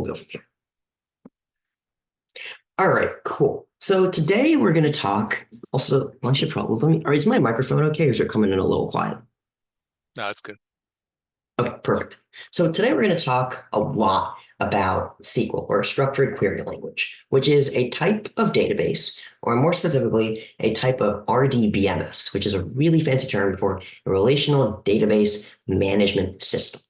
we'll go from here. All right, cool. So today we're going to talk. Also, I should probably is my microphone okay, or is it coming in a little quiet? No, it's good. Okay, perfect. So today we're going to talk a lot about SQL, or structured query language, which is a type of database, or more specifically, a type of RDBMS, which is a really fancy term for a relational database management system.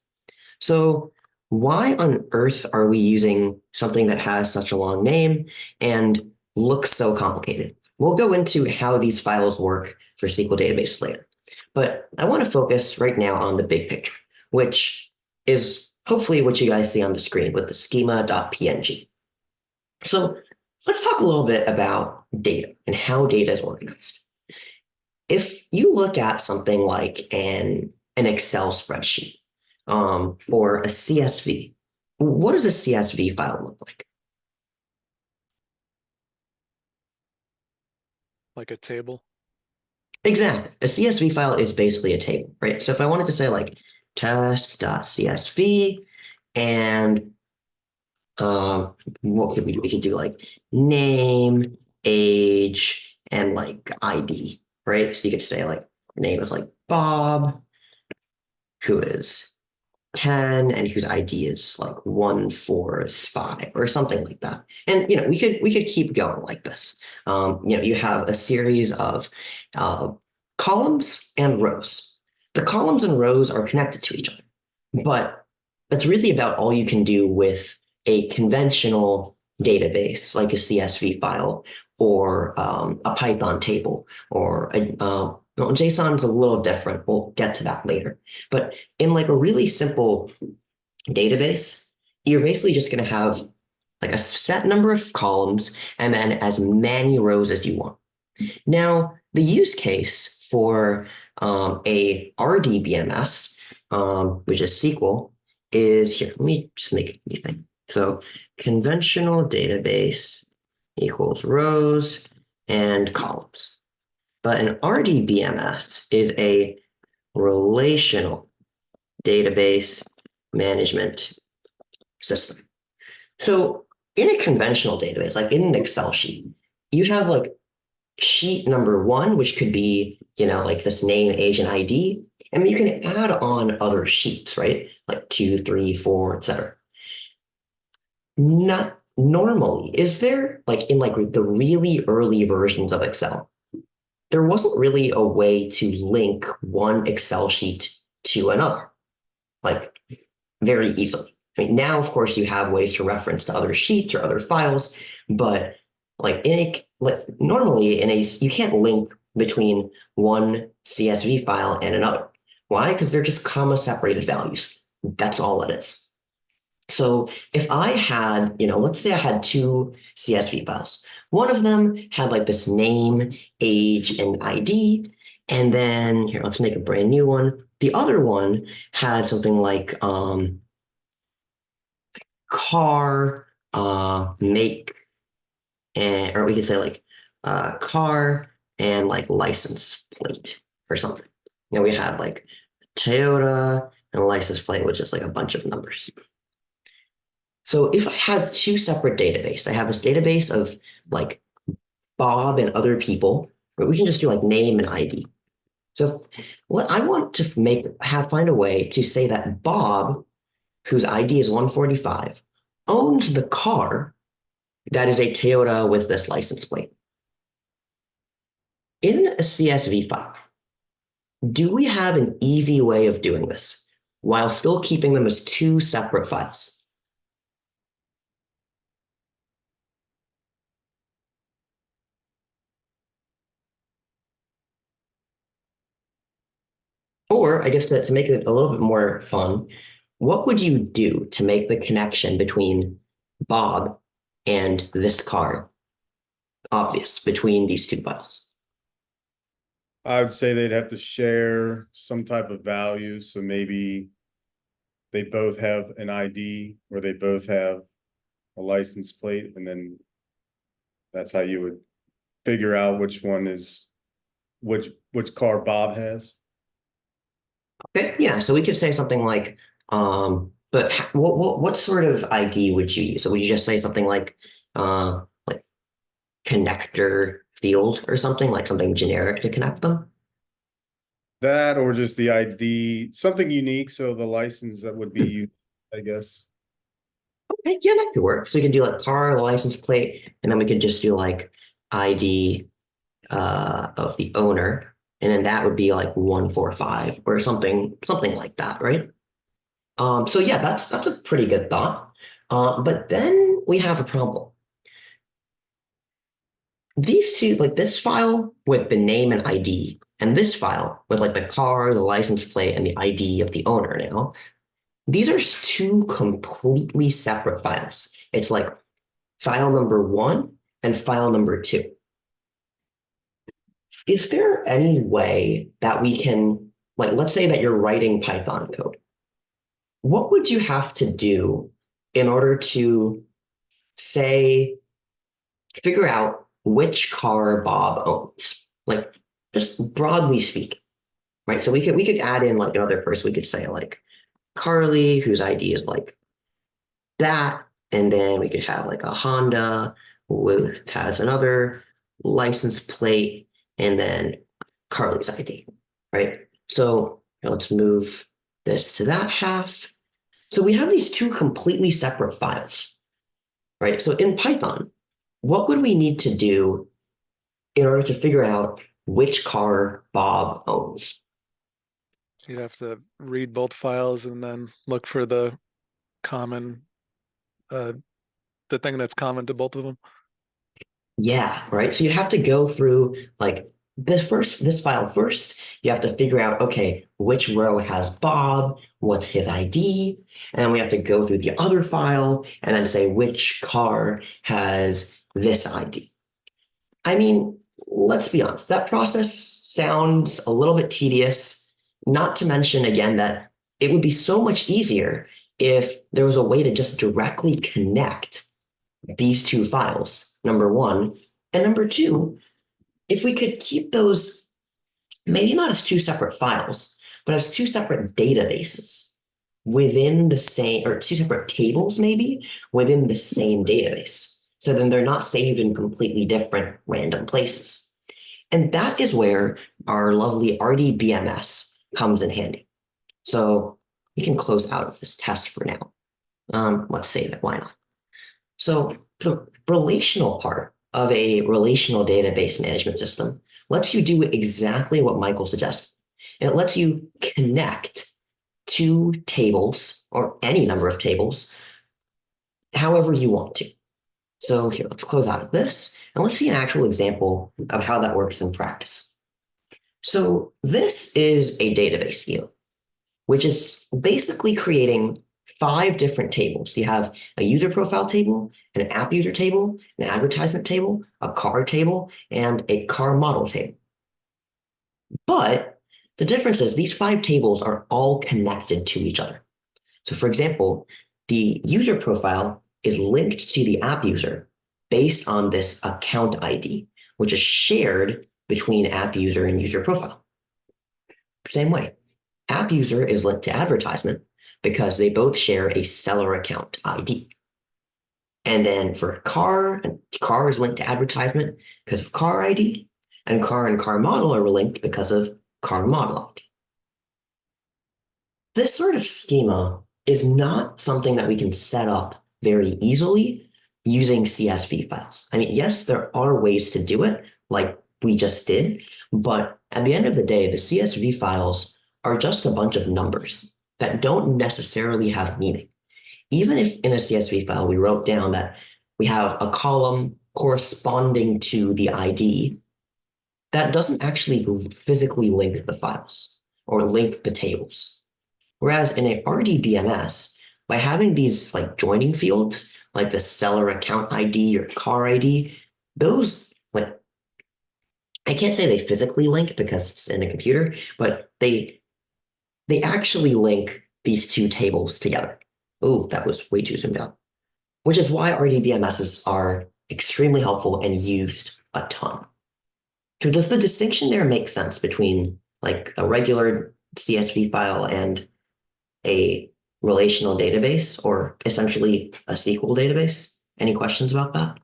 So why on earth are we using something that has such a long name and looks so complicated? We'll go into how these files work for SQL databases later. But I want to focus right now on the big picture, which is hopefully what you guys see on the screen with the schema.png. So let's talk a little bit about data and how data is organized. If you look at something like an Excel spreadsheet, or a CSV, what does a CSV file look like? Like a table. Exactly. A CSV file is basically a table, right? So if I wanted to say like test.csv and what could we do? We could do like name, age, and like ID, right? So you could say like name is like Bob, who is 10 and whose ID is like 145 or something like that. And we could keep going like this. You have a series of uh, columns and rows. The columns and rows are connected to each other, but that's really about all you can do with a conventional database like a CSV file or a Python table or no, JSON's a little different. We'll get to that later. But in like a really simple database, you're basically just going to have like a set number of columns and then as many rows as you want. Now, the use case for a RDBMS, which is SQL, is here. Let me just make a thing. So conventional database equals rows and columns. But an RDBMS is a relational database management system. So in a conventional database, like in an Excel sheet, you have like sheet number one, which could be, like this name, age, and ID. And you can add on other sheets, right? Like 2, 3, 4, etc. Not normally, is there like in like the really early versions of Excel, there wasn't really a way to link one Excel sheet to another, like very easily. I mean, now, of course, you have ways to reference to other sheets or other files, but normally you can't link between one CSV file and another. Why? Because they're just comma separated values. That's all it is. So if I had, let's say I had two CSV files. One of them had like this name, age, and ID. And then here, let's make a brand new one. The other one had something like car, make, and or we could say like car and like license plate or something. We had like Toyota and license plate, which is like a bunch of numbers. So if I had two separate databases, I have this database of like Bob and other people, but we can just do like name and ID. So what I want to find a way to say that Bob, whose ID is 145, owns the car that is a Toyota with this license plate. In a CSV file, do we have an easy way of doing this while still keeping them as two separate files? Or I guess to make it a little bit more fun, what would you do to make the connection between Bob and this car obvious between these two files? I would say they'd have to share some type of value. So maybe they both have an ID or they both have a license plate, and then that's how you would figure out which one is which car Bob has. Okay, yeah, so we could say something like But what sort of ID would you use? So would you just say something like connector field or something like something generic to connect them? That or just the ID, something unique, so the license that would be, I guess. Okay, yeah, that could work. So you can do like car, license plate, and then we could just do like ID of the owner, and then that would be like 145 or something like that, right? So yeah, that's a pretty good thought. But then we have a problem. These two, like this file with the name and ID, and this file with like the car, the license plate, and the ID of the owner now, these are two completely separate files. It's like file number one and file number two. Is there any way that we can, like, let's say that you're writing Python code. What would you have to do in order to say, figure out which car Bob owns? Like, just broadly speaking, right? So we could add in like another person. We could say like Carly, whose ID is like that, and then we could have like a Honda with has another license plate, and then Carly's ID, right? So let's move this to that half. So we have these two completely separate files, right? So in Python, what would we need to do in order to figure out which car Bob owns? You'd have to read both files and then look for the common, the thing that's common to both of them. Yeah, right. So you have to go through like this file first. You have to figure out, okay, which row has Bob, what's his ID, and then we have to go through the other file and then say which car has this ID. I mean, let's be honest, that process sounds a little bit tedious, not to mention again that it would be so much easier if there was a way to just directly connect these two files, number one. And number two, if we could keep those maybe not as two separate files, but as two separate databases within the same, or two separate tables maybe within the same database. So then they're not saved in completely different random places. And that is where our lovely RDBMS comes in handy. So we can close out of this test for now. Let's save it. Why not? So the relational part of a relational database management system lets you do exactly what Michael suggested. It lets you connect two tables or any number of tables however you want to. So here, let's close out of this and let's see an actual example of how that works in practice. So this is a database schema, which is basically creating 5 different tables. You have a user profile table, an app user table, an advertisement table, a car table, and a car model table. But the difference is these 5 tables are all connected to each other. So for example, the user profile is linked to the app user based on this account ID, which is shared between app user and user profile. Same way, app user is linked to advertisement because they both share a seller account ID. And then for car is linked to advertisement because of car ID, and car model are linked because of car model ID. This sort of schema is not something that we can set up very easily using CSV files. I mean, yes, there are ways to do it, like we just did, but at the end of the day, the CSV files are just a bunch of numbers that don't necessarily have meaning. Even if in a CSV file we wrote down that we have a column corresponding to the ID, that doesn't actually physically link the files or link the tables. Whereas in a RDBMS, by having these like joining fields, like the seller account ID or car ID, those like I can't say they physically link because it's in a computer, but they actually link these two tables together. Oh, that was way too zoomed out. Which is why RDBMSs are extremely helpful and used a ton. So does the distinction there make sense between like a regular CSV file and a relational database, or essentially a SQL database. Any questions about that?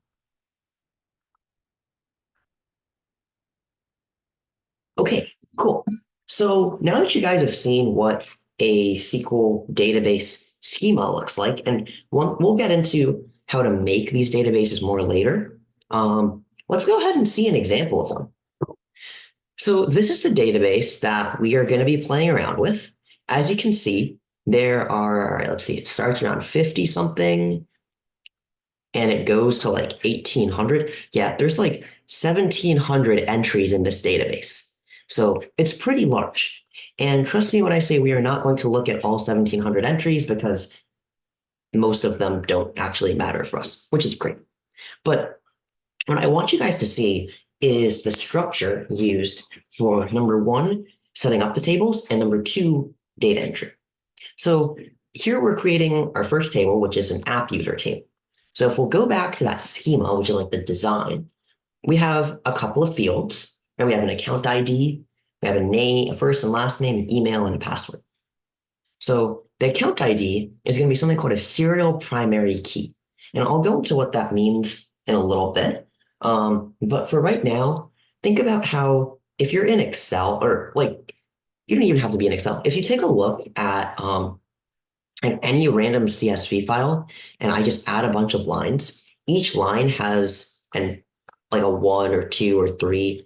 Okay, cool. So now that you guys have seen what a SQL database schema looks like, and we'll get into how to make these databases more later. Let's go ahead and see an example of them. So this is the database that we are going to be playing around with. As you can see, there are, let's see, it starts around 50 something and it goes to like 1800. Yeah, there's like 1700 entries in this database. So it's pretty large. And trust me when I say we are not going to look at all 1700 entries because most of them don't actually matter for us, which is great. But what I want you guys to see is the structure used for number one, setting up the tables, and number two, data entry. So here we're creating our first table, which is an app user table. So if we'll go back to that schema, which is like the design, we have a couple of fields, and we have an account ID, we have a name, a first and last name, an email, and a password. So the account ID is going to be something called a serial primary key. And I'll go into what that means in a little bit. But for right now, think about how if you're in Excel, or like you don't even have to be in Excel. If you take a look at any random CSV file and I just add a bunch of lines, each line has like a 1 or 2 or 3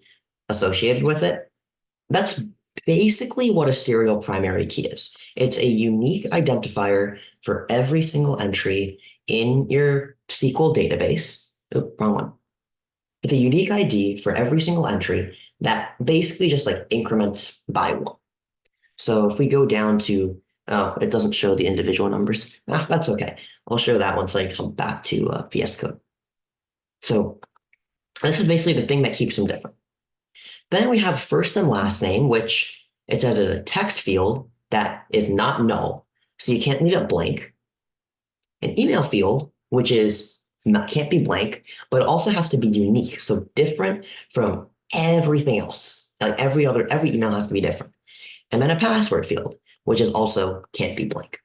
associated with it. That's basically what a serial primary key is. It's a unique identifier for every single entry in your SQL database. Oh, wrong one. It's a unique ID for every single entry that basically just like increments by 1. So if we go down to, it doesn't show the individual numbers. That's okay. I'll show that once I come back to VS Code. So this is basically the thing that keeps them different. Then we have first and last name, which it says is a text field that is not null. So you can't leave it blank. An email field, which can't be blank, but it also has to be unique. So different from everything else. Like every email has to be different. And then a password field, which is also can't be blank.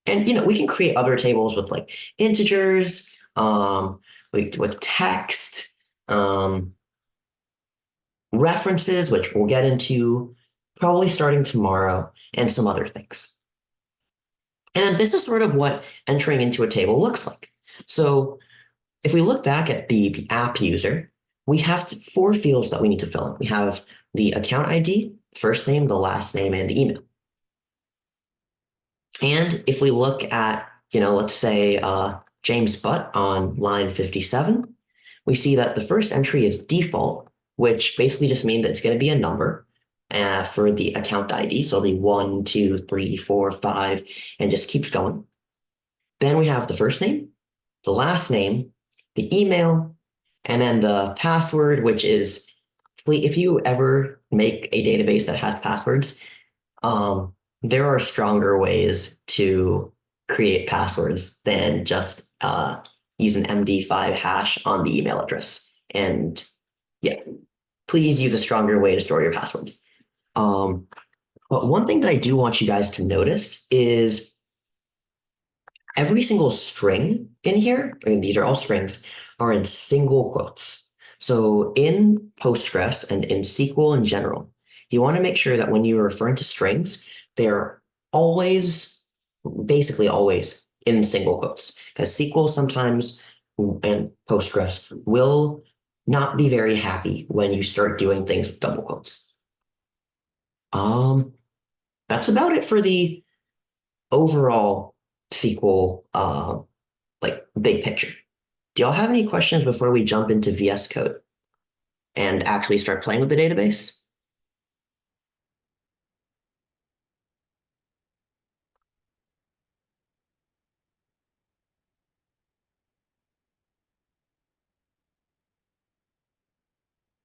And we can create other tables with like integers, with text, references, which we'll get into probably starting tomorrow, and some other things. And this is sort of what entering into a table looks like. So if we look back at the app user, we have 4 fields that we need to fill in. We have the account ID, first name, the last name, and the email. And if we look at, let's say James Butt on line 57, we see that the first entry is default, which basically just means that it's going to be a number for the account ID. So it'll be 1, 2, 3, 4, 5, and just keeps going. Then we have the first name, the last name, the email, and then the password, which is, if you ever make a database that has passwords, there are stronger ways to create passwords than just use an MD5 hash on the email address. And yeah, please use a stronger way to store your passwords. But one thing that I do want you guys to notice is every single string in here, and these are all strings, are in single quotes. So in Postgres and in SQL in general, you want to make sure that when you're referring to strings, they're basically always in single quotes, because SQL sometimes and Postgres will not be very happy when you start doing things with double quotes. That's about it for the overall SQL like big picture. Do y'all have any questions before we jump into VS Code and actually start playing with the database?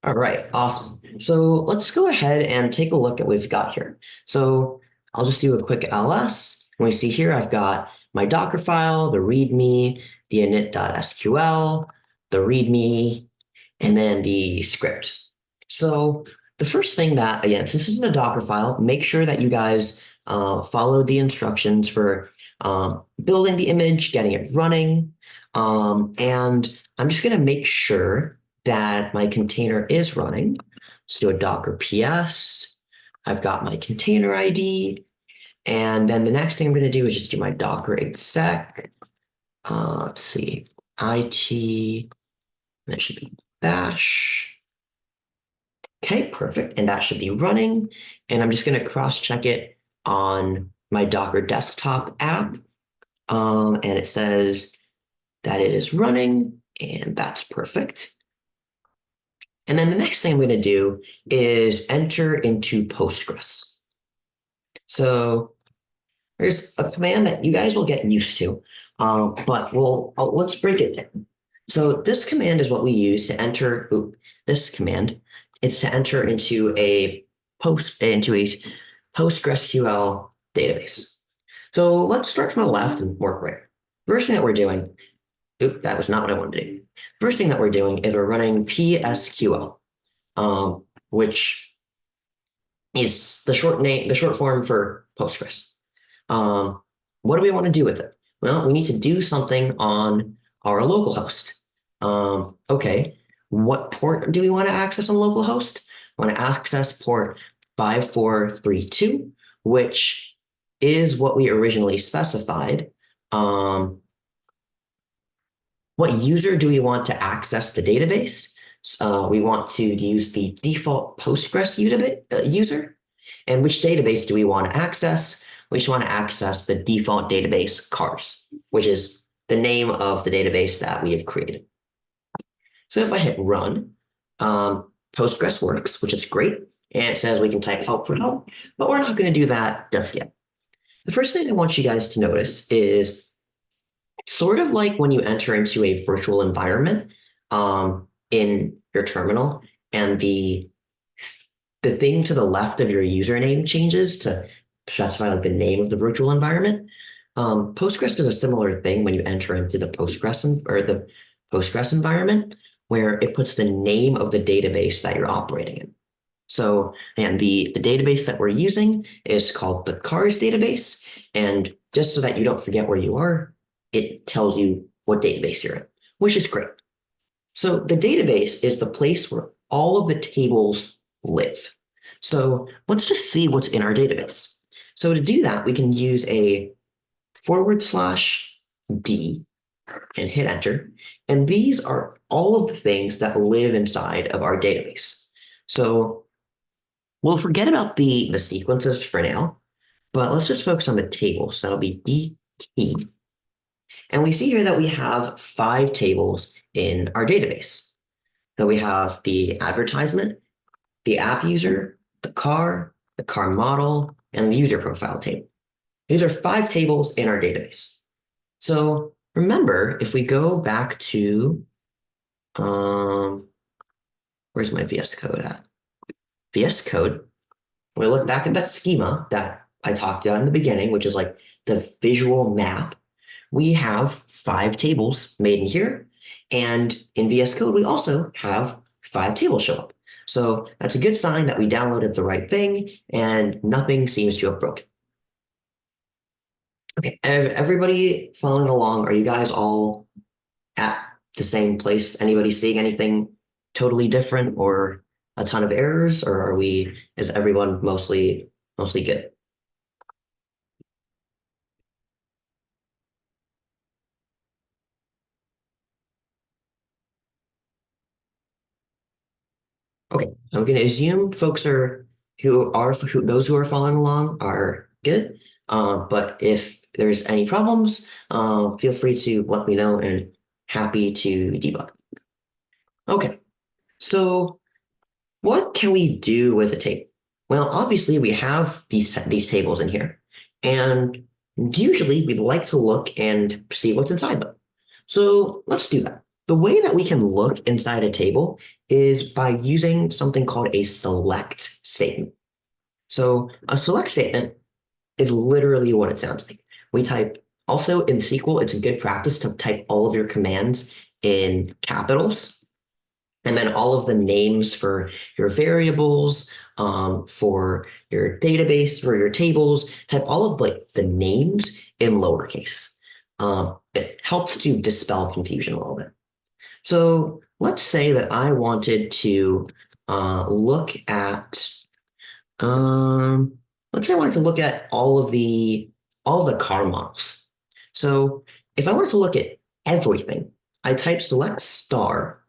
All right, awesome. So let's go ahead and take a look at what we've got here. So I'll just do a quick ls. When we see here, I've got my Docker file, the README, the init.sql, the README, and then the script. So the first thing that, again, since this is a Docker file, make sure that you guys follow the instructions for building the image, getting it running. And I'm just going to make sure that my container is running. Let's do a Docker PS. I've got my container ID. And then the next thing I'm going to do is just do my Docker exec. Let's see, IT, that should be bash. Okay, perfect. And that should be running. And I'm just going to cross-check it on my Docker desktop app. And it says that it is running, and that's perfect. And then the next thing I'm going to do is enter into Postgres. So there's a command that you guys will get used to, but let's break it down. So this command is what we use to enter. This command is to enter into a PostgreSQL database. So let's start from the left and work right. First thing that we're doing. That was not what I wanted to do. First thing that we're doing is we're running PSQL, which is the short form for Postgres. What do we want to do with it? Well, we need to do something on our local host. Okay, what port do we want to access on localhost? We want to access port 5432, which is what we originally specified. What user do we want to access the database? We want to use the default Postgres user. And which database do we want to access? We just want to access the default database cars, which is the name of the database that we have created. So if I hit run, Postgres works, which is great. And it says we can type help for help, but we're not going to do that just yet. The first thing I want you guys to notice is sort of like when you enter into a virtual environment in your terminal, and the thing to the left of your username changes to specify like the name of the virtual environment. Postgres does a similar thing when you enter into the Postgres environment, where it puts the name of the database that you're operating in. So, and the database that we're using is called the cars database. And just so that you don't forget where you are, it tells you what database you're in, which is great. So the database is the place where all of the tables live. So let's just see what's in our database. So to do that, we can use a /D and hit enter. And these are all of the things that live inside of our database. So we'll forget about the sequences for now, but let's just focus on the tables. So that'll be BT. And we see here that we have 5 tables in our database. So we have the advertisement, the app user, the car model, and the user profile table. These are 5 tables in our database. So remember, if we go back to, where's my VS Code at? VS Code, we look back at that schema that I talked about in the beginning, which is like the visual map. We have 5 tables made in here. And in VS Code, we also have 5 tables show up. So that's a good sign that we downloaded the right thing and nothing seems to have broken. Okay, everybody following along, are you guys all at the same place? Anybody seeing anything totally different or a ton of errors, or is everyone mostly good? Okay, I'm going to assume folks those who are following along are good. But if there's any problems, feel free to let me know and happy to debug. Okay, so what can we do with a table? Well, obviously we have these tables in here, and usually we'd like to look and see what's inside them. So let's do that. The way that we can look inside a table is by using something called a select statement. So a select statement is literally what it sounds like. We type, also in SQL, it's a good practice to type all of your commands in capitals. And then all of the names for your variables, for your database, for your tables, have all of like the names in lowercase. It helps to dispel confusion a little bit. So let's say that I wanted to look at, let's say I wanted to look at all of the car models. So if I wanted to look at everything, I type select star,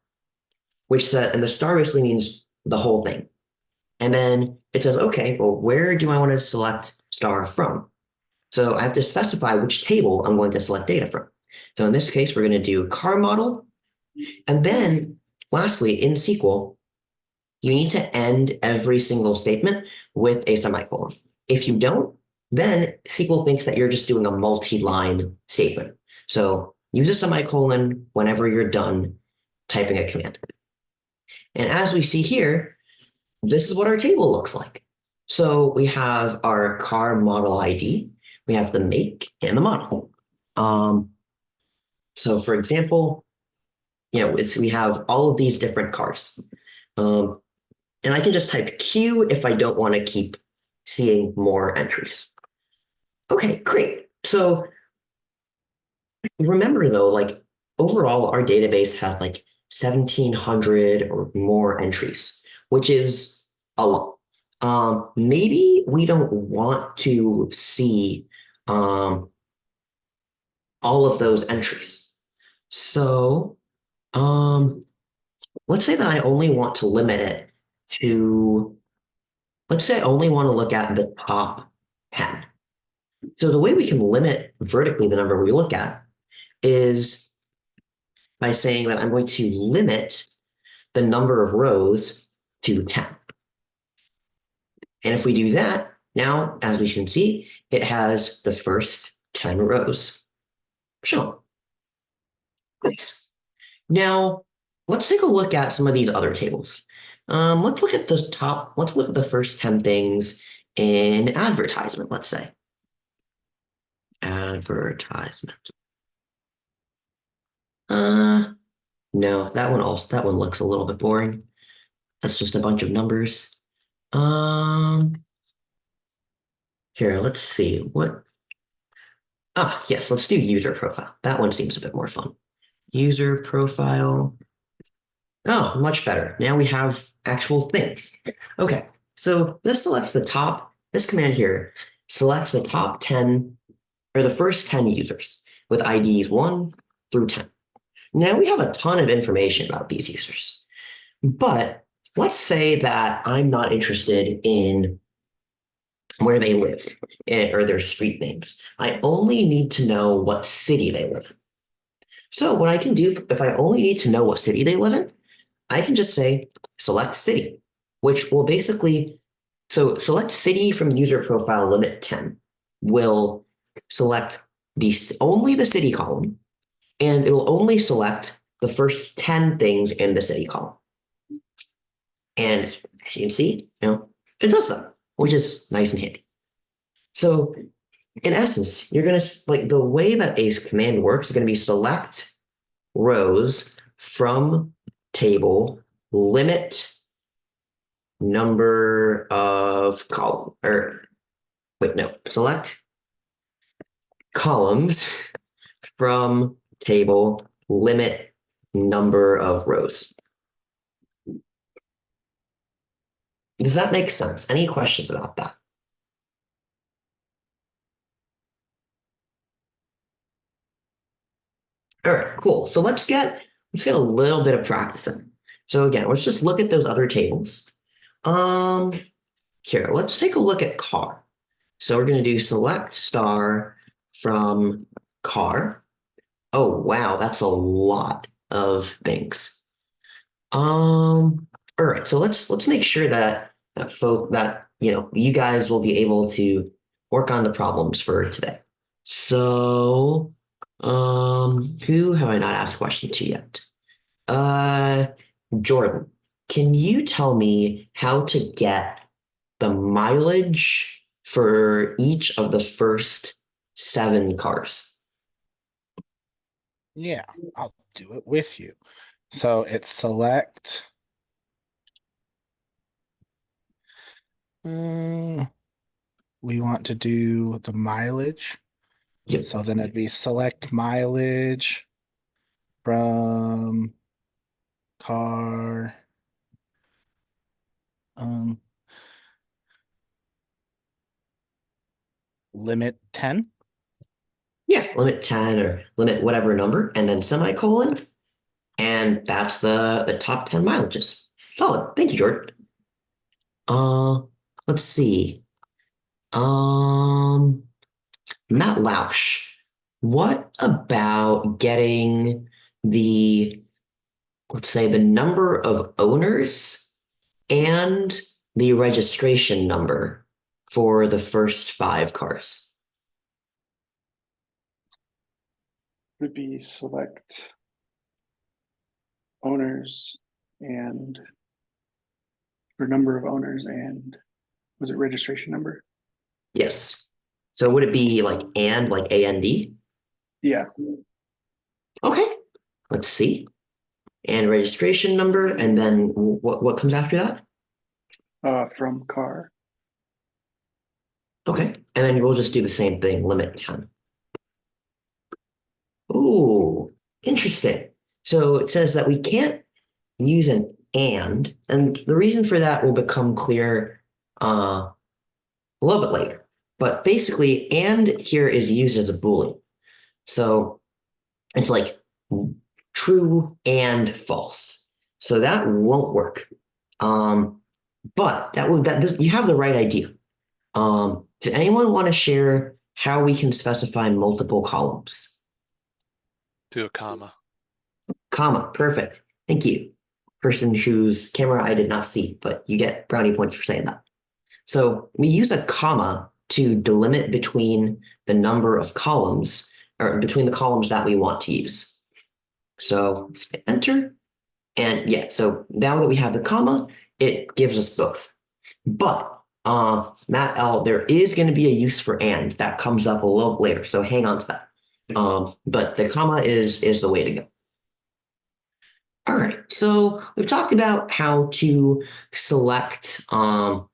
which said, and the star basically means the whole thing. And then it says, okay, well, where do I want to select star from? So I have to specify which table I'm going to select data from. So in this case, we're going to do car model. And then lastly, in SQL, you need to end every single statement with a semicolon. If you don't, then SQL thinks that you're just doing a multi-line statement. So use a semicolon whenever you're done typing a command. And as we see here, this is what our table looks like. So we have our car model ID, we have the make and the model. So for example, we have all of these different cars. And I can just type Q if I don't want to keep seeing more entries. Okay, great. So remember though, like overall, our database has like 1,700 or more entries, which is a lot. Maybe we don't want to see all of those entries. So let's say that I only want to limit it to, let's say I only want to look at the top 10. So the way we can limit vertically the number we look at is by saying that I'm going to limit the number of rows to 10. And if we do that, now, as we can see, it has the first 10 rows shown. Nice. Now, let's take a look at some of these other tables. Let's look at the first 10 things in advertisement, let's say. Advertisement. No, that one looks a little bit boring. That's just a bunch of numbers. Here, let's see what. Yes, let's do user profile. That one seems a bit more fun. User profile. Oh, much better. Now we have actual things. Okay, so this command here selects the top 10 or the first 10 users with IDs 1 through 10. Now we have a ton of information about these users, but let's say that I'm not interested in where they live or their street names. I only need to know what city they live in. So what I can do, if I only need to know what city they live in, I can just say select city, which will basically, so select city from user profile limit 10 will select only the city column, and it will only select the first 10 things in the city column. And as you can see, it does that, which is nice and handy. So in essence, you're going to, like the way that a command works is going to be select rows from table, limit number of column, select columns from table, limit number of rows. Does that make sense? Any questions about that? All right, cool. So let's get a little bit of practice in. So again, let's just look at those other tables. Here, let's take a look at car. So we're going to do select star from car. Oh, wow, that's a lot of things. All right, so let's make sure that you guys will be able to work on the problems for today. So, who have I not asked a question to yet? Jordan, can you tell me how to get the mileage for each of the first 7 cars? Yeah, I'll do it with you. So it's select. We want to do the mileage. Yep. So then it'd be select mileage from car. Limit 10. Yeah, limit 10 or limit whatever number, and then semicolon. And that's the top 10 mileages. Solid. Thank you, Jordan. Let's see. Matt Lausch, what about getting let's say the number of owners and the registration number for the first 5 cars? Would be select owners and or number of owners and was it registration number? Yes. So would it be like AND? Yeah. Okay. Let's see. And registration number, and then what comes after that? From car. Okay. And then we'll just do the same thing, limit 10. Ooh, interesting. So it says that we can't use an and the reason for that will become clear a little bit later. But basically, and here is used as a Boolean. So it's like true and false. So that won't work. But you have the right idea. Does anyone want to share how we can specify multiple columns? Do a comma. Comma, perfect. Thank you. Person whose camera I did not see, but you get brownie points for saying that. So we use a comma to delimit between the number of columns, or between the columns that we want to use. So let's hit enter. And yeah, so now that we have the comma, it gives us both. But Matt L, there is going to be a use for and that comes up a little later. So hang on to that. But the comma is the way to go. All right, so we've talked about how to select how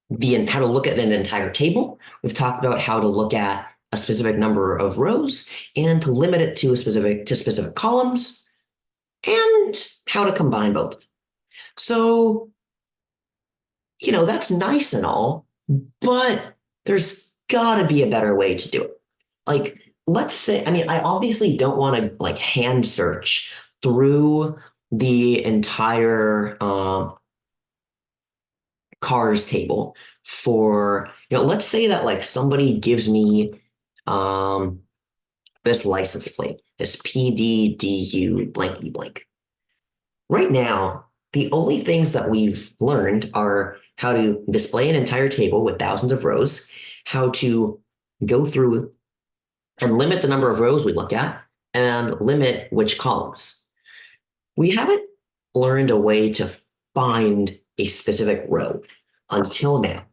to look at an entire table. We've talked about how to look at a specific number of rows and to limit it to specific columns, and how to combine both. So, that's nice and all, but there's gotta be a better way to do it. Like, let's say, I obviously don't want to hand search through the entire cars table for, let's say that somebody gives me this license plate, this PDDU blankety blank. Right now, the only things that we've learned are how to display an entire table with thousands of rows, how to go through and limit the number of rows we look at, and limit which columns. We haven't learned a way to find a specific row until now.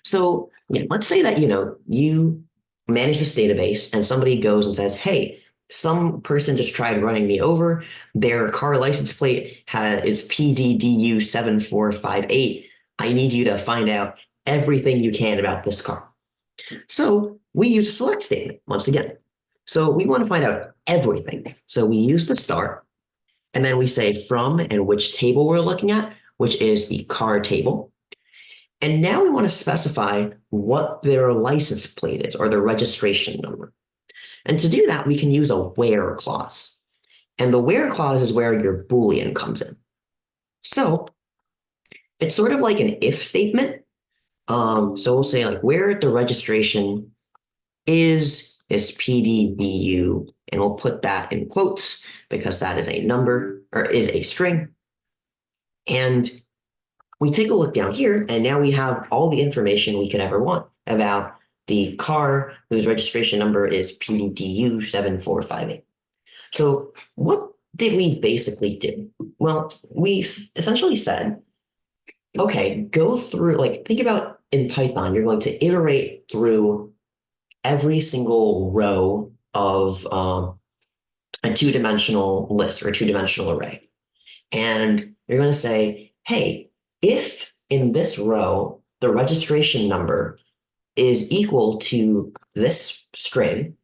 So let's say that, you manage this database and somebody goes and says, hey, some person just tried running me over. Their car license plate is PDDU 7458. I need you to find out everything you can about this car. So we use a select statement once again. So we want to find out everything. So we use the star, and then we say from and which table we're looking at, which is the car table. And now we want to specify what their license plate is or their registration number. And to do that, we can use a where clause. And the where clause is where your Boolean comes in. So it's sort of like an if statement. So we'll say where the registration is PDBU, and we'll put that in quotes because that is a number or is a string. And we take a look down here, and now we have all the information we could ever want about the car whose registration number is PDDU 7458. So what did we basically do? Well, we essentially said, okay, go through, think about in Python, you're going to iterate through every single row of a two-dimensional list or a two-dimensional array. And you're going to say, hey, if in this row, the registration number is equal to this string,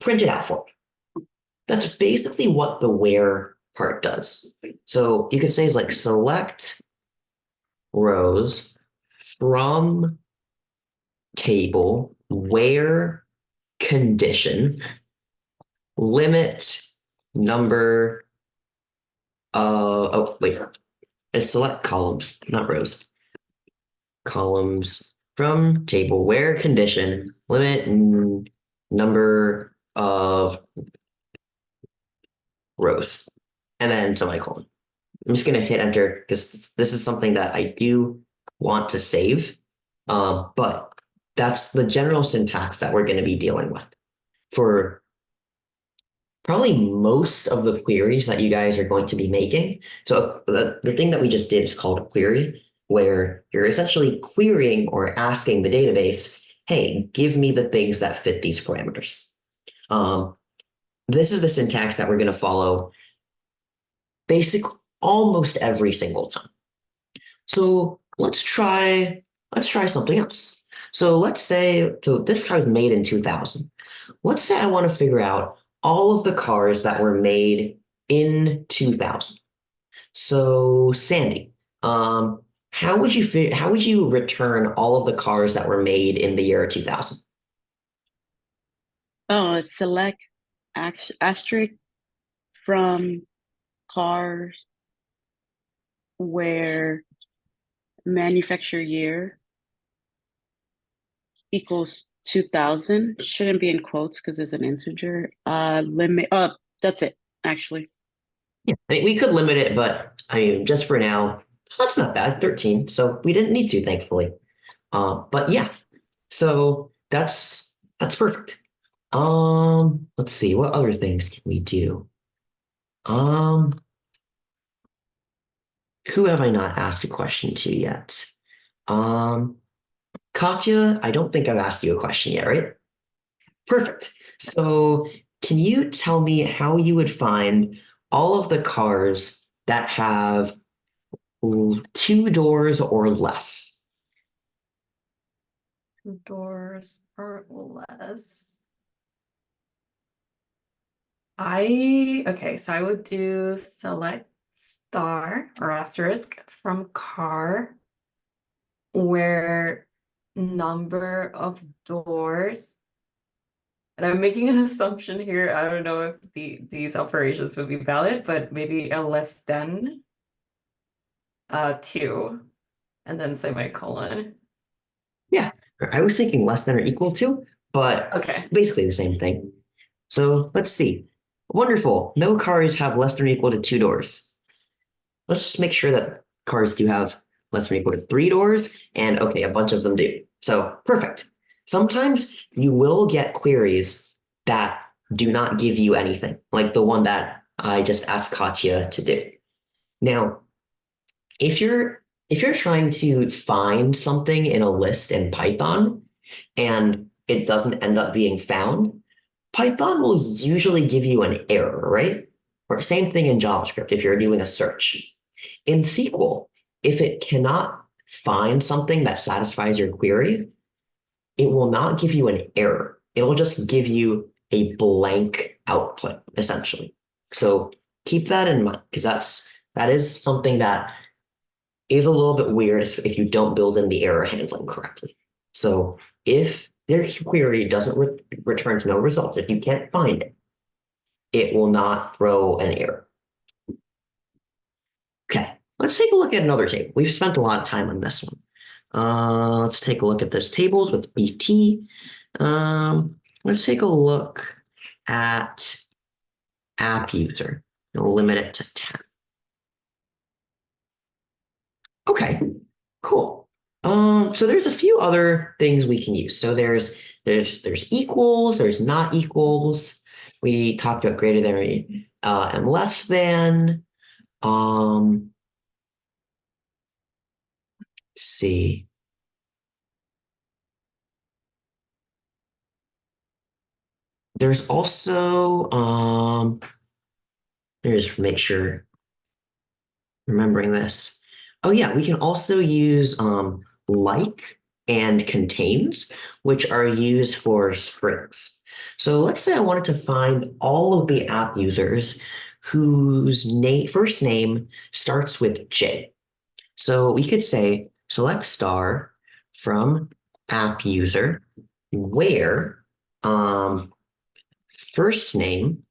print it out for me. That's basically what the where part does. So you could say is like select rows from table where condition limit number oh wait, it's select columns, not rows. Columns from table where condition limit number of rows, and then semicolon. I'm just gonna hit enter because this is something that I do want to save, but that's the general syntax that we're going to be dealing with for probably most of the queries that you guys are going to be making. So the thing that we just did is called a query, where you're essentially querying or asking the database, hey, give me the things that fit these parameters. This is the syntax that we're going to follow basically almost every single time. So let's try something else. So let's say, so this car was made in 2000. Let's say I want to figure out all of the cars that were made in 2000. So Sandy, how would you return all of the cars that were made in the year 2000? Oh, select asterisk from cars where manufacture year equals 2000. Shouldn't be in quotes because it's an integer. Limit. That's it. Actually. Yeah, I mean, we could limit it, but I mean, just for now, that's not bad. 13. So we didn't need to, thankfully. But yeah, so that's perfect. Let's see, what other things can we do? Who have I not asked a question to yet? Katya, I don't think I've asked you a question yet, right? Perfect. So can you tell me how you would find all of the cars that have 2 doors or less? Doors or less. Okay, so I would do select star or asterisk from car where number of doors. And I'm making an assumption here. I don't know if these operations would be valid, but maybe a less than 2 and then semicolon. Yeah, I was thinking less than or equal to, but Okay. basically the same thing. So let's see. Wonderful. No cars have less than or equal to 2 doors. Let's just make sure that cars do have less than or equal to 3 doors. And okay, a bunch of them do. So perfect. Sometimes you will get queries that do not give you anything, like the one that I just asked Katya to do. Now, if you're trying to find something in a list in Python and it doesn't end up being found, Python will usually give you an error, right? Or same thing in JavaScript if you're doing a search. In SQL, if it cannot find something that satisfies your query, it will not give you an error. It'll just give you a blank output, essentially. So keep that in mind, because that is something that is a little bit weird if you don't build in the error handling correctly. So if their query doesn't returns no results, if you can't find it, it will not throw an error. Okay, let's take a look at another table. We've spent a lot of time on this one. Let's take a look at this table with BT. Let's take a look at app user. We'll limit it to 10. Okay, cool. So there's a few other things we can use. So there's equals, there's not equals. We talked about greater than and less than. Let's see. There's also let me just make sure remembering this. Oh yeah, we can also use like and contains, which are used for strings. So let's say I wanted to find all of the app users whose first name starts with J. So we could say select star from app user where first name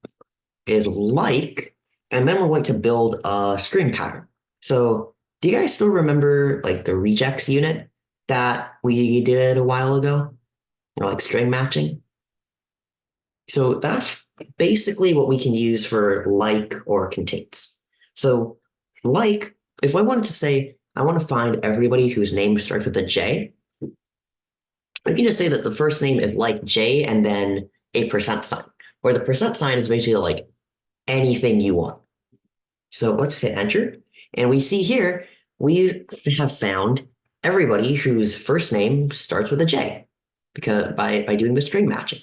is like, and then we're going to build a string pattern. So do you guys still remember like the regex unit that we did a while ago? Like string matching? So that's basically what we can use for like or contains. So like, if I wanted to say, I want to find everybody whose name starts with a J, I can just say that the first name is like J and then a percent sign, where the percent sign is basically like anything you want. So let's hit enter. And we see here, we have found everybody whose first name starts with a J because by doing the string matching.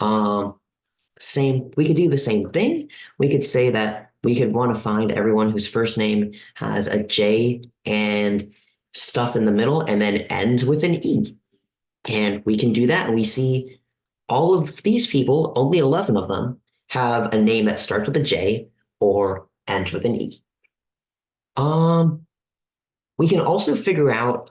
We could do the same thing. We could say that we could want to find everyone whose first name has a J and stuff in the middle and then ends with an E. And we can do that. And we see all of these people, only 11 of them, have a name that starts with a J or ends with an E. We can also figure out,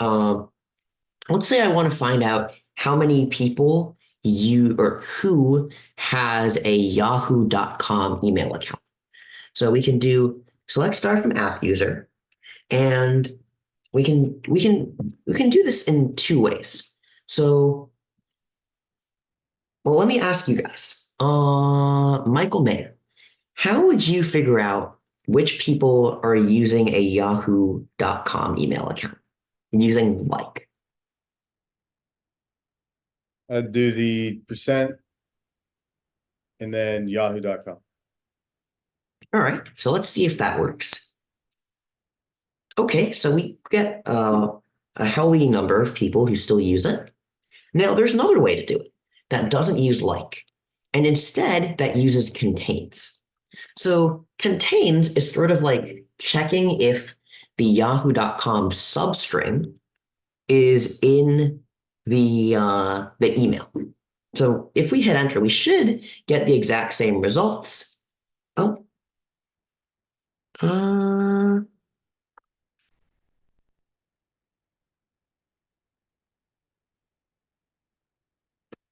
let's say I want to find out how many people who has a yahoo.com email account. So we can do select star from app user, and we can do this in two ways. So, well, let me ask you guys, Michael Mayer, how would you figure out which people are using a yahoo.com email account using like? I'd do the percent and then yahoo.com. All right, so let's see if that works. Okay, so we get a healthy number of people who still use it. Now, there's another way to do it that doesn't use like, and instead that uses contains. So contains is sort of like checking if the yahoo.com substring is in the email. So if we hit enter, we should get the exact same results. Oh.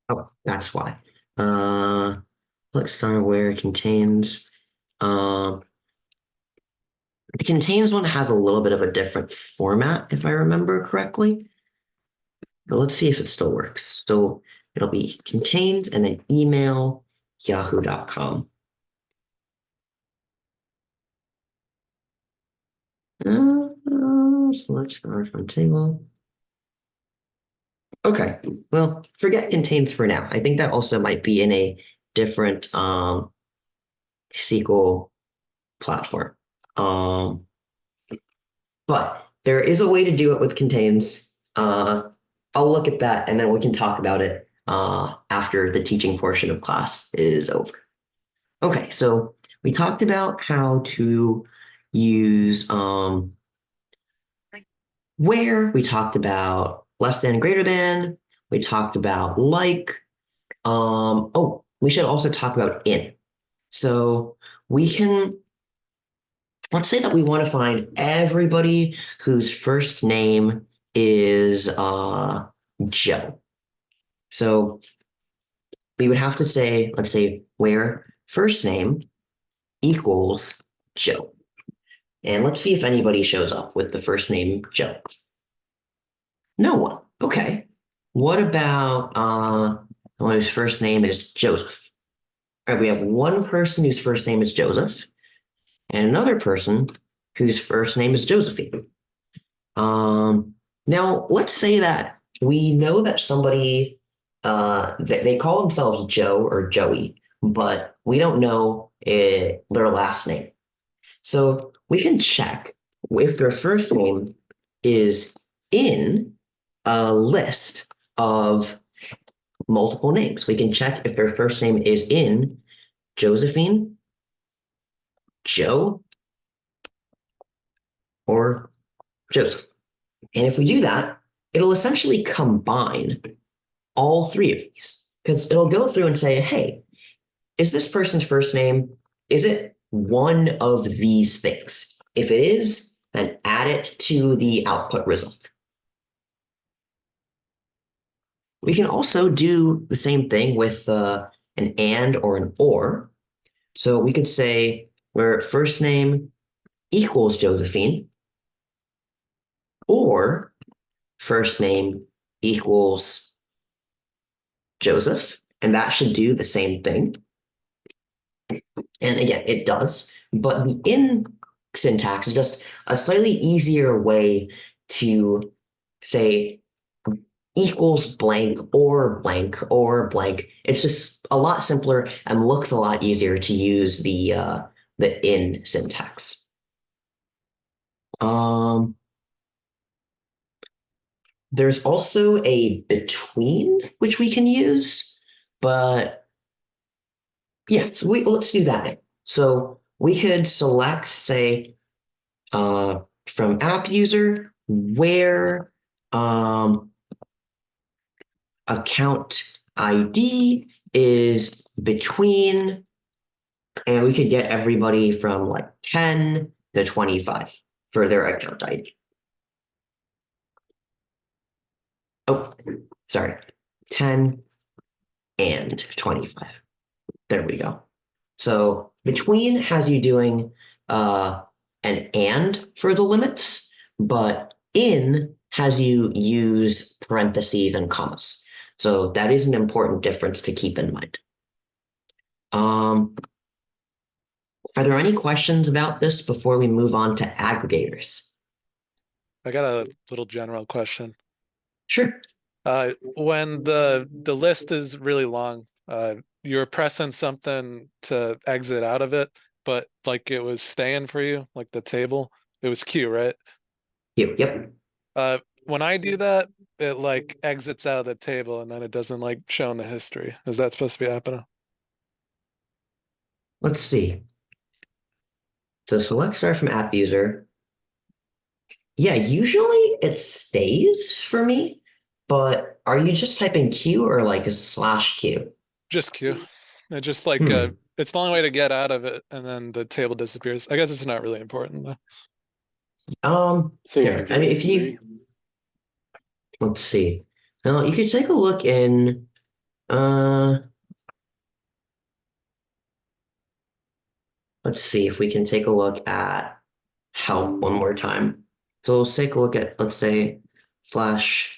Oh, that's why. Let's start where it contains. The contains one has a little bit of a different format, if I remember correctly. But let's see if it still works. So it'll be contains and then email yahoo.com. Select star from table. Okay, well, forget contains for now. I think that also might be in a different SQL platform. But there is a way to do it with contains. I'll look at that and then we can talk about it after the teaching portion of class is over. Okay, so we talked about how to use where, we talked about less than, greater than, we talked about like, we should also talk about in. So we can, let's say that we want to find everybody whose first name is Joe. So we would have to say, let's say where first name equals Joe. And let's see if anybody shows up with the first name Joe. No one. Okay. What about the one whose first name is Joseph? All right, we have one person whose first name is Joseph and another person whose first name is Josephine. Now let's say that we know that somebody they call themselves Joe or Joey, but we don't know their last name. So we can check if their first name is in a list of multiple names. We can check if their first name is in Josephine, Joe, or Joseph. And if we do that, it'll essentially combine all three of these because it'll go through and say, hey, is this person's first name? Is it one of these things? If it is, then add it to the output result. We can also do the same thing with an and or an or. So we could say where first name equals Josephine, or first name equals Joseph, and that should do the same thing. And again, it does, but the in syntax is just a slightly easier way to say equals blank or blank or blank. It's just a lot simpler and looks a lot easier to use the in syntax. There's also a between which we can use, but yeah, so let's do that. So we could select, say, from app user where account ID is between, and we could get everybody from like 10 to 25 for their account ID. Oh, sorry, 10 and 25. There we go. So between has you doing an and for the limits, but in has you use parentheses and commas. So that is an important difference to keep in mind. Are there any questions about this before we move on to aggregators? I got a little general question. Sure. When the list is really long, you're pressing something to exit out of it, but like it was staying for you, like the table, it was Q, right? Yep. When I do that, it like exits out of the table and then it doesn't like show in the history. Is that supposed to be happening? Let's see. So select start from app user. Yeah, usually it stays for me, but are you just typing Q or like a /Q? Just Q. It just like Hmm. it's the only way to get out of it, and then the table disappears. I guess it's not really important though. Same Here, I mean, if you, let's see. Now you could take a look in, let's see if we can take a look at help one more time. So let's take a look at, let's say, /?.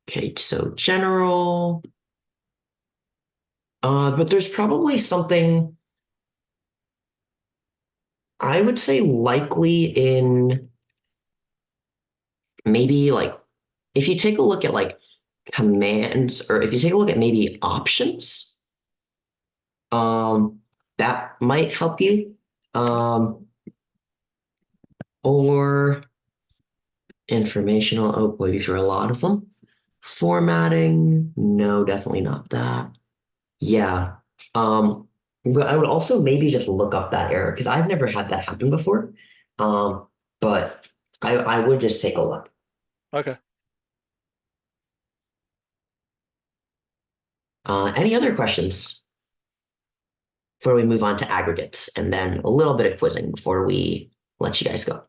Okay, so general. But there's probably something I would say likely in maybe like if you take a look at like commands or if you take a look at maybe options, that might help you. Or informational. Oh boy, these are a lot of them. Formatting, no, definitely not that. Yeah. But I would also maybe just look up that error because I've never had that happen before. But I would just take a look. Okay. Any other questions before we move on to aggregates and then a little bit of quizzing before we let you guys go?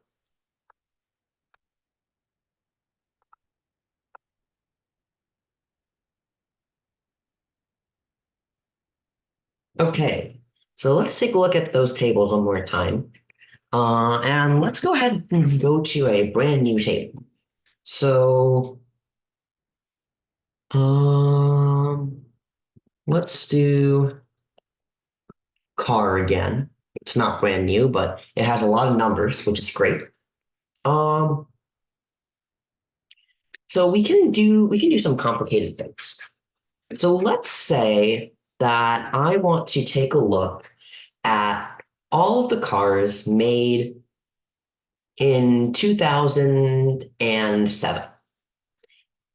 Okay, so let's take a look at those tables one more time. And let's go ahead and go to a brand new table. So, let's do car again. It's not brand new, but it has a lot of numbers, which is great. So we can do some complicated things. So let's say that I want to take a look at all of the cars made in 2007.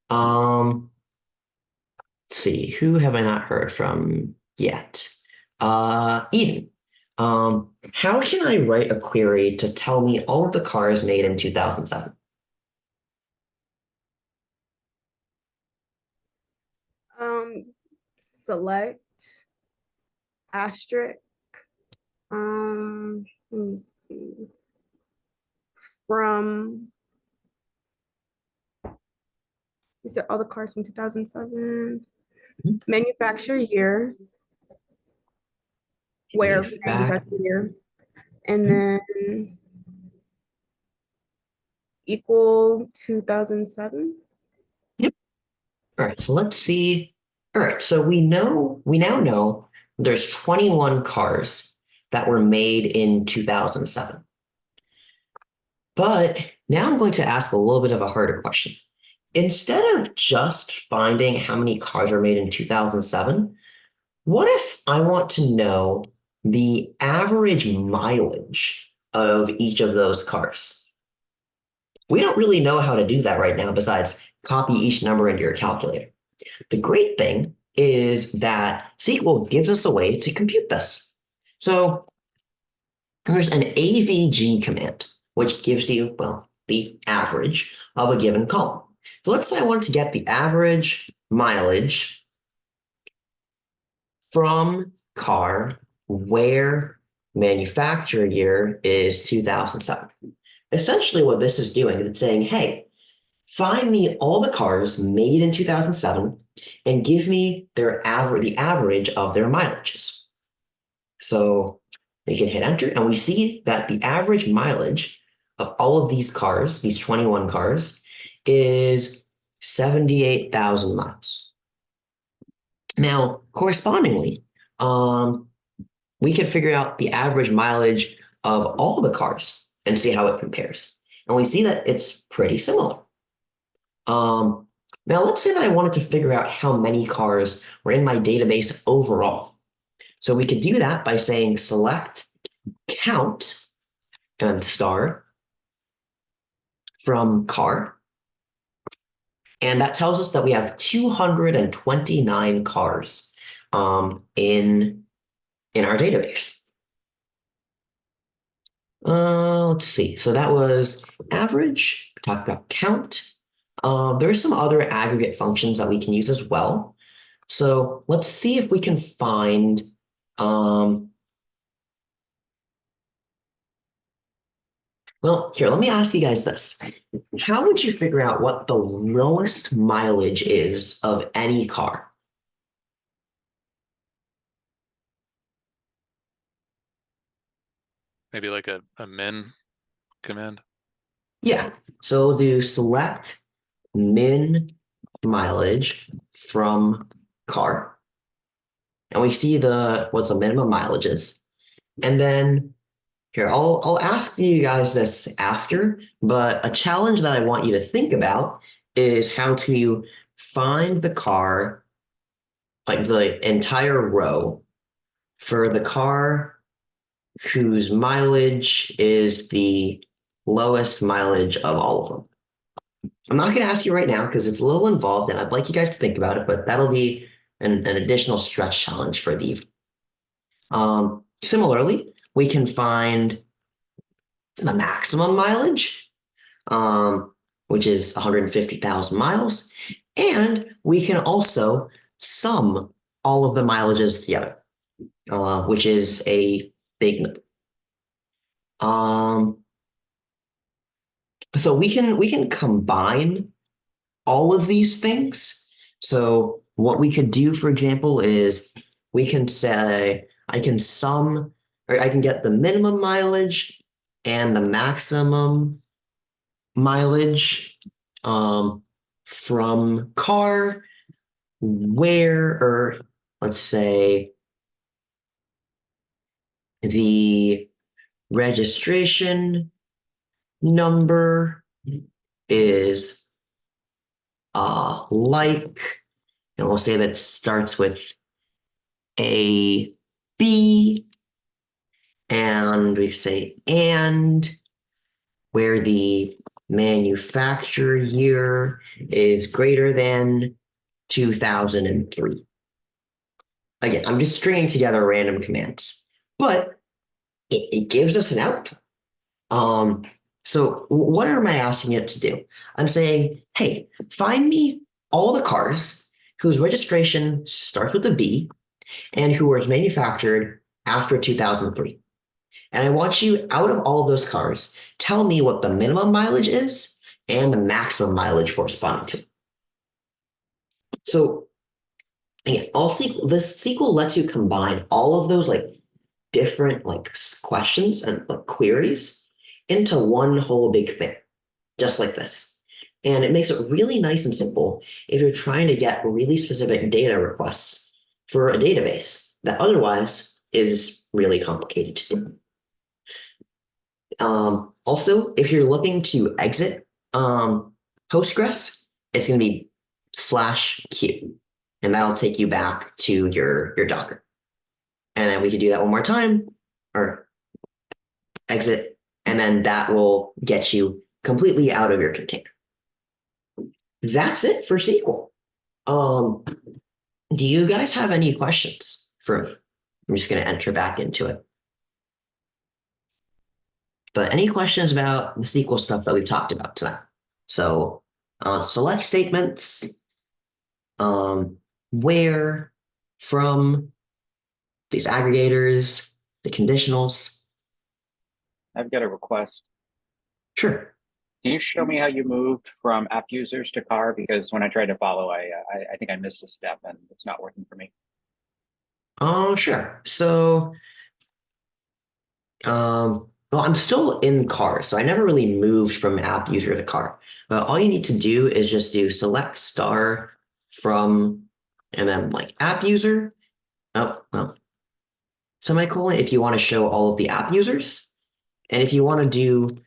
Let's see, who have I not heard from yet? Eden. How can I write a query to tell me all of the cars made in 2007? Select asterisk. Let me see. From you said all the cars from 2007. Mhm. Manufacture year. Where manufacture year. And then equal 2007. Yep. All right, so let's see. All right, so we now know there's 21 cars that were made in 2007. But now I'm going to ask a little bit of a harder question. Instead of just finding how many cars were made in 2007, what if I want to know the average mileage of each of those cars? We don't really know how to do that right now besides copy each number into your calculator. The great thing is that SQL gives us a way to compute this. So there's an AVG command, which gives you, well, the average of a given column. So let's say I want to get the average mileage from car where manufacture year is 2007. Essentially what this is doing is it's saying, hey, find me all the cars made in 2007 and give me the average of their mileages. So we can hit enter and we see that the average mileage of all of these cars, these 21 cars, is 78,000 miles. Now, correspondingly, we can figure out the average mileage of all the cars and see how it compares. And we see that it's pretty similar. Now, let's say that I wanted to figure out how many cars were in my database overall. So we could do that by saying select count and star from car. And that tells us that we have 229 cars in our database. Let's see. So that was average. We talked about count. There are some other aggregate functions that we can use as well. So let's see if we can find well, here, let me ask you guys this. How would you figure out what the lowest mileage is of any car? Maybe like a min command. Yeah, so we'll do select min mileage from car. And we see what the minimum mileage is. And then here, I'll ask you guys this after, but a challenge that I want you to think about is how to find the car, like the entire row for the car whose mileage is the lowest mileage of all of them. I'm not going to ask you right now because it's a little involved and I'd like you guys to think about it, but that'll be an additional stretch challenge for the evening. Similarly, we can find the maximum mileage, which is 150,000 miles. And we can also sum all of the mileages together, which is a big number. So we can combine all of these things. So what we could do, for example, is we can say I can sum, or I can get the minimum mileage and the maximum mileage from car where, or let's say the registration number is like, and we'll say that it starts with A, B, and we say and where the manufacture year is greater than 2003. again, I'm just stringing together random commands, but it gives us an output. So what am I asking it to do? I'm saying, hey, find me all the cars whose registration starts with a B and who was manufactured after 2003. And I want you, out of all of those cars, tell me what the minimum mileage is and the maximum mileage corresponding to. So again, this SQL lets you combine all of those like different like questions and like queries into one whole big thing, just like this. And it makes it really nice and simple if you're trying to get really specific data requests for a database that otherwise is really complicated to do. Also, if you're looking to exit Postgres, it's going to be /q, and that'll take you back to your Docker. And then we could do that one more time, or exit, and then that will get you completely out of your container. That's it for SQL. Do you guys have any questions for me? I'm just going to enter back into it. But any questions about the SQL stuff that we've talked about tonight? So select statements, where, from, these aggregators, the conditionals. I've got a request. Sure. Can you show me how you moved from app users to car? Because when I tried to follow, I think I missed a step and it's not working for me. Oh, sure. So, well, I'm still in car, so I never really moved from app user to car. But all you need to do is just do select star from, and then like app user. Oh, well, semicolon if you want to show all of the app users. And if you want to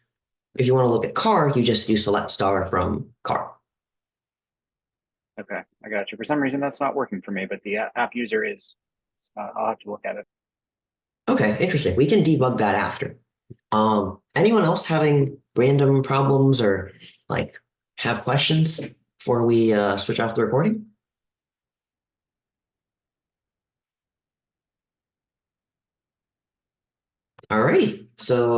look at car, you just do select star from car. Okay, I got you. For some reason, that's not working for me, but the app user is. I'll have to look at it. Okay, interesting. We can debug that after. Anyone else having random problems or like have questions before we switch off the recording? All righty. So